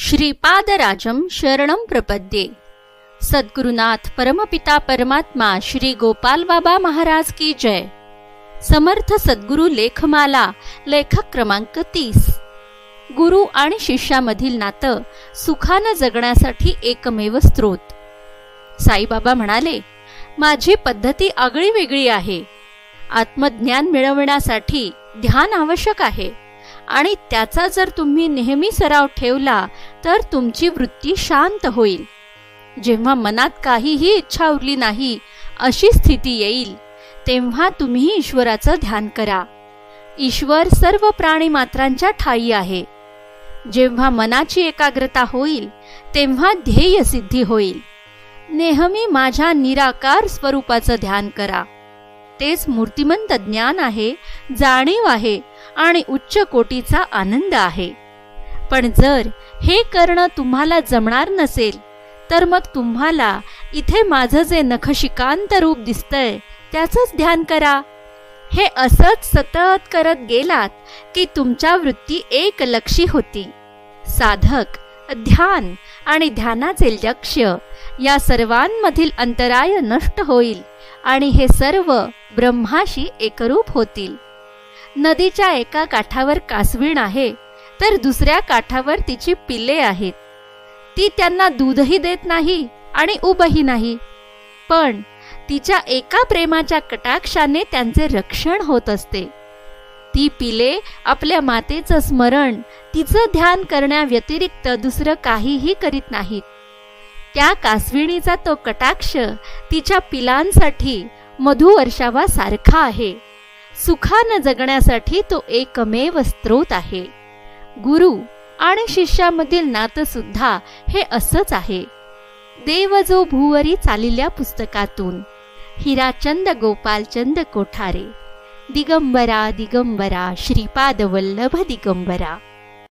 श्रीपादराजं शरणं प्रपद्ये। सद्गुरुनाथ परमपिता परमात्मा श्री गोपाल बाबा महाराज की जय। समर्थ सद्गुरु लेखमाला लेखक क्रमांक 30। गुरु आणि शिष्यामधील नातं सुखानं जगण्यासाठी एकमेव स्रोत। साईबाबा म्हणाले, माझी पद्धती आगळी वेगळी आहे। आत्मज्ञान मिळवण्यासाठी ध्यान आवश्यक आहे आणि त्याचा जर तुम्ही नेहमी सराव ठेवला तर तुमची वृत्ती शांत होईल। जेव्हा मनात काहीही इच्छा उरली नाही अशी स्थिती येईल तेव्हा तुम्ही ईश्वराचं ध्यान करा। ईश्वर सर्व प्राणी मात्रांच्या ठायी आहे। जेव्हा मनाची एकाग्रता होईल तेव्हा ध्येय सिद्धी होईल। नेहमी माझ्या निराकार स्वरूपाचं ध्यान करा। तेच मूर्तिमंत ज्ञान आहे, जाणीव आहे आणि उच्च कोटीचा आनंद आहे। पण जर हे करणं तुम्हाला जमणार नसेल तर मग तुम्हाला इथे माझं जे नखशिकांत रूप दिसतंय त्याचंच ध्यान करा। हे असंच सतत करत गेलात की तुमच्या वृत्ती एकलक्षी होती। साधक, ध्यान आणि ध्यानाचे लक्ष्य या सर्वांमधील अंतराय नष्ट होईल आणि हे सर्व ब्रह्माशी एकरूप होतील। नदीच्या एका काठावर कासवीण आहे तर दुसऱ्या काठावर तिची पिल्ले आहेत। ती त्यांना दूधही देत नाही आणि उबही नाही, पण तिच्या एका प्रेमाच्या कटाक्षाने त्यांचे रक्षण होत असते। ती पिले आपल्या मातेचं स्मरण, तिचं ध्यान करण्याव्यतिरिक्त दुसरं काहीही करीत नाहीत। त्या कासविणीचा तो कटाक्ष तिच्या पिलांसाठी मधुवर्षावासारखा आहे। सुखानं जगण्यासाठी तो एकमेव स्रोत आहे। गुरु आणि शिष्यामधील नातं सुद्धा हे असंच आहे। देव जो भूवरी चालिल्या पुस्तकातून हिराचंद गोपालचंद कोठारे। दिगंबरा दिगंबरा श्रीपाद वल्लभ दिगंबरा।